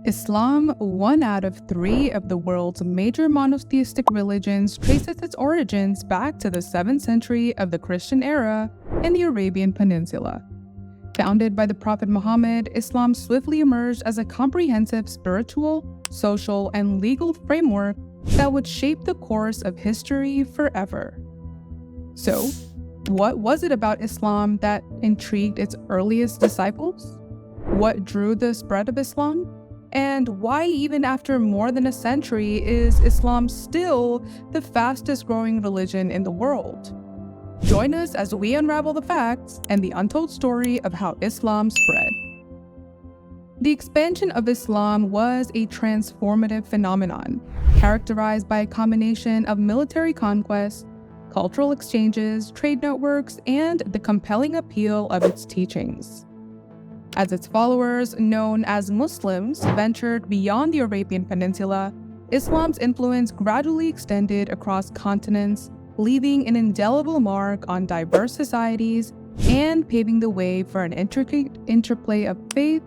Islam, one out of three of the world's major monotheistic religions, traces its origins back to the 7th century of the Christian era in the Arabian Peninsula. Founded by the Prophet Muhammad, Islam swiftly emerged as a comprehensive spiritual, social, and legal framework that would shape the course of history forever. So, what was it about Islam that intrigued its earliest disciples? What drew the spread of Islam? And why, even after more than a century, is Islam still the fastest growing religion in the world? Join us as we unravel the facts and the untold story of how Islam spread. The expansion of Islam was a transformative phenomenon, characterized by a combination of military conquest, cultural exchanges, trade networks, and the compelling appeal of its teachings. As its followers, known as Muslims, ventured beyond the Arabian Peninsula, Islam's influence gradually extended across continents, leaving an indelible mark on diverse societies and paving the way for an intricate interplay of faith,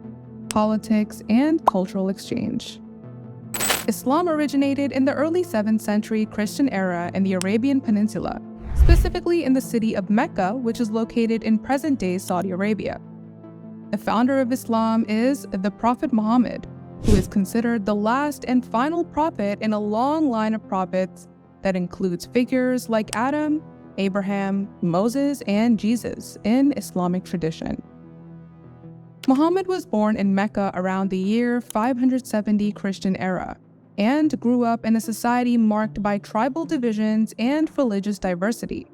politics, and cultural exchange. Islam originated in the early 7th century Christian era in the Arabian Peninsula, specifically in the city of Mecca, which is located in present-day Saudi Arabia. The founder of Islam is the Prophet Muhammad, who is considered the last and final prophet in a long line of prophets that includes figures like Adam, Abraham, Moses, and Jesus in Islamic tradition. Muhammad was born in Mecca around the year 570 Christian era and grew up in a society marked by tribal divisions and religious diversity.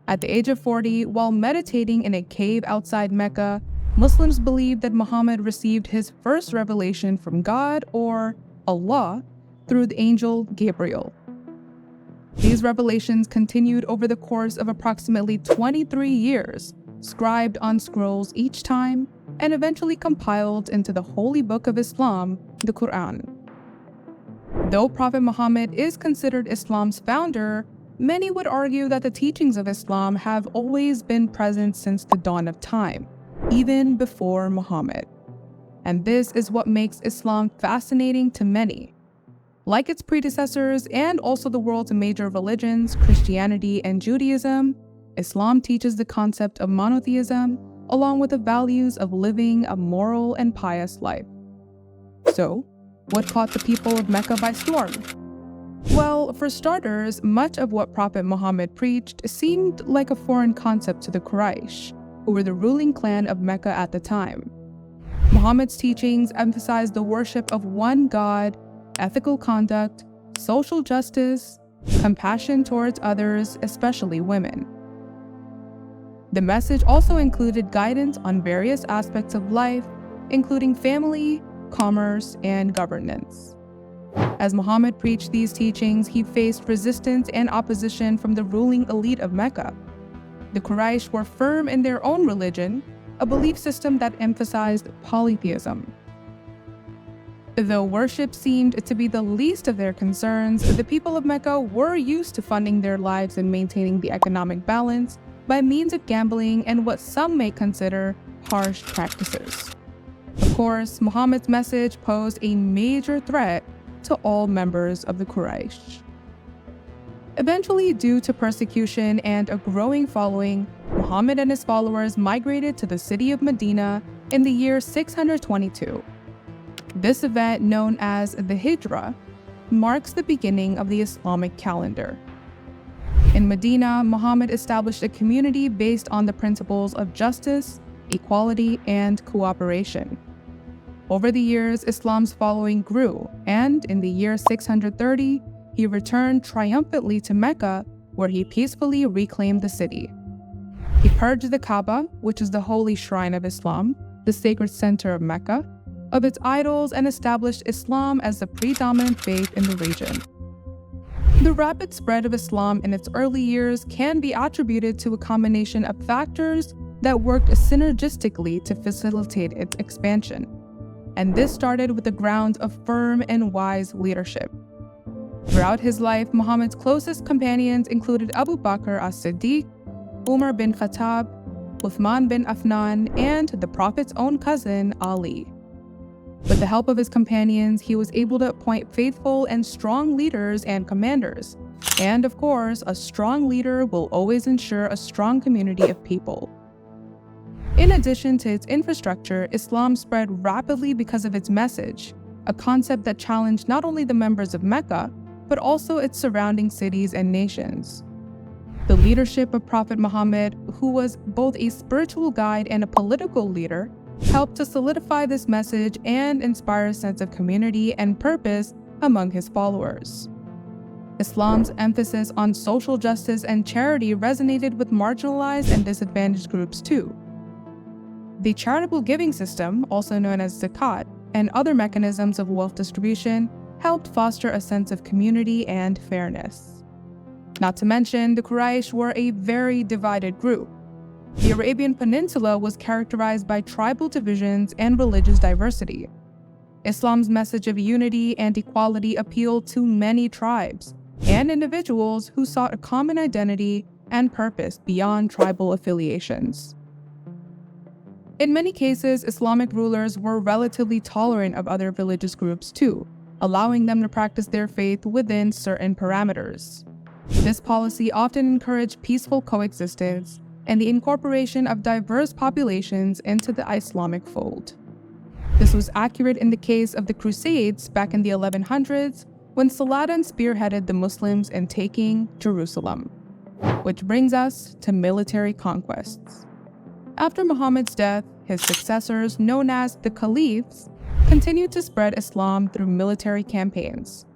At the age of 40, while meditating in a cave outside Mecca, Muslims believe that Muhammad received his first revelation from God, or Allah, through the angel Gabriel. These revelations continued over the course of approximately 23 years, scribed on scrolls each time, and eventually compiled into the Holy Book of Islam, the Quran. Though Prophet Muhammad is considered Islam's founder, many would argue that the teachings of Islam have always been present since the dawn of time, even before Muhammad. And this is what makes Islam fascinating to many. Like its predecessors and also the world's major religions, Christianity and Judaism, Islam teaches the concept of monotheism along with the values of living a moral and pious life. So, what caught the people of Mecca by storm? Well, for starters, much of what Prophet Muhammad preached seemed like a foreign concept to the Quraysh, who were the ruling clan of Mecca at the time. Muhammad's teachings emphasized the worship of one God, ethical conduct, social justice, compassion towards others, especially women. The message also included guidance on various aspects of life, including family, commerce, and governance. As Muhammad preached these teachings, he faced resistance and opposition from the ruling elite of Mecca. The Quraysh were firm in their own religion, a belief system that emphasized polytheism. Though worship seemed to be the least of their concerns, the people of Mecca were used to funding their lives and maintaining the economic balance by means of gambling and what some may consider harsh practices. Of course, Muhammad's message posed a major threat to all members of the Quraysh. Eventually, due to persecution and a growing following, Muhammad and his followers migrated to the city of Medina in the year 622. This event, known as the Hijrah, marks the beginning of the Islamic calendar. In Medina, Muhammad established a community based on the principles of justice, equality, and cooperation. Over the years, Islam's following grew, and in the year 630, he returned triumphantly to Mecca, where he peacefully reclaimed the city. He purged the Kaaba, which is the holy shrine of Islam, the sacred center of Mecca, of its idols and established Islam as the predominant faith in the region. The rapid spread of Islam in its early years can be attributed to a combination of factors that worked synergistically to facilitate its expansion. And this started with the grounds of firm and wise leadership. Throughout his life, Muhammad's closest companions included Abu Bakr as-Siddiq, Umar bin Khattab, Uthman bin Affan, and the Prophet's own cousin, Ali. But With the help of his companions, he was able to appoint faithful and strong leaders and commanders. And of course, a strong leader will always ensure a strong community of people. In addition to its infrastructure, Islam spread rapidly because of its message, a concept that challenged not only the members of Mecca, but also its surrounding cities and nations. The leadership of Prophet Muhammad, who was both a spiritual guide and a political leader, helped to solidify this message and inspire a sense of community and purpose among his followers. Islam's emphasis on social justice and charity resonated with marginalized and disadvantaged groups too. The charitable giving system, also known as zakat, and other mechanisms of wealth distribution helped foster a sense of community and fairness. Not to mention, the Quraysh were a very divided group. The Arabian Peninsula was characterized by tribal divisions and religious diversity. Islam's message of unity and equality appealed to many tribes and individuals who sought a common identity and purpose beyond tribal affiliations. In many cases, Islamic rulers were relatively tolerant of other religious groups too, allowing them to practice their faith within certain parameters. This policy often encouraged peaceful coexistence and the incorporation of diverse populations into the Islamic fold. This was accurate in the case of the Crusades back in the 1100s, when Saladin spearheaded the Muslims in taking Jerusalem. Which brings us to military conquests. After Muhammad's death, his successors, known as the Caliphs, continued to spread Islam through military campaigns.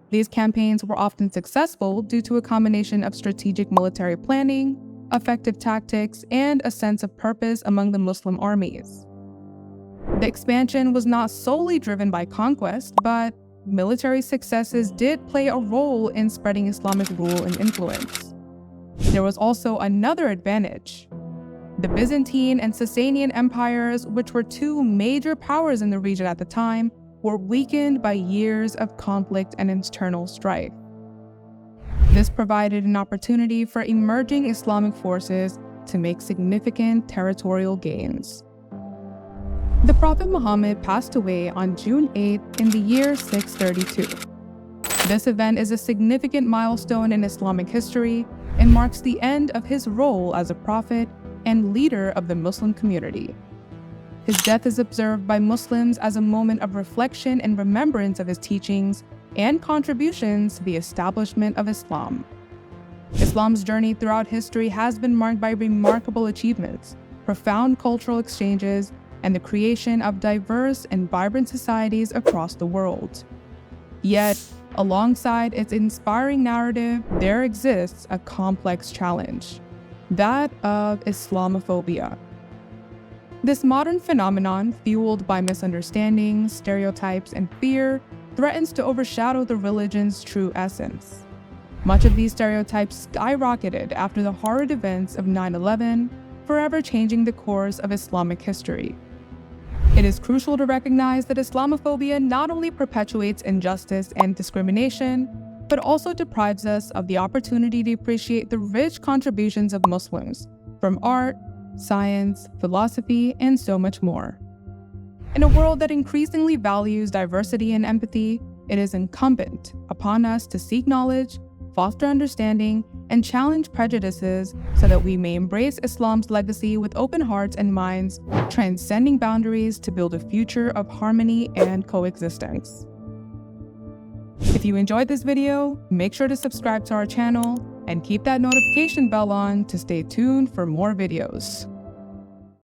These campaigns were often successful due to a combination of strategic military planning, effective tactics, and a sense of purpose among the Muslim armies. The expansion was not solely driven by conquest, but military successes did play a role in spreading Islamic rule and influence. There was also another advantage. The Byzantine and Sasanian empires, which were two major powers in the region at the time, were weakened by years of conflict and internal strife. This provided an opportunity for emerging Islamic forces to make significant territorial gains. The Prophet Muhammad passed away on June 8th in the year 632. This event is a significant milestone in Islamic history and marks the end of his role as a prophet and leader of the Muslim community. His death is observed by Muslims as a moment of reflection and remembrance of his teachings and contributions to the establishment of Islam. Islam's journey throughout history has been marked by remarkable achievements, profound cultural exchanges, and the creation of diverse and vibrant societies across the world. Yet, alongside its inspiring narrative, there exists a complex challenge, that of Islamophobia. This modern phenomenon, fueled by misunderstandings, stereotypes, and fear, threatens to overshadow the religion's true essence. Much of these stereotypes skyrocketed after the horrid events of 9/11, forever changing the course of Islamic history. It is crucial to recognize that Islamophobia not only perpetuates injustice and discrimination, but also deprives us of the opportunity to appreciate the rich contributions of Muslims from art, science, philosophy, and so much more. In a world that increasingly values diversity and empathy, it is incumbent upon us to seek knowledge, foster understanding, and challenge prejudices so that we may embrace Islam's legacy with open hearts and minds, transcending boundaries to build a future of harmony and coexistence. If you enjoyed this video, make sure to subscribe to our channel and keep that notification bell on to stay tuned for more videos.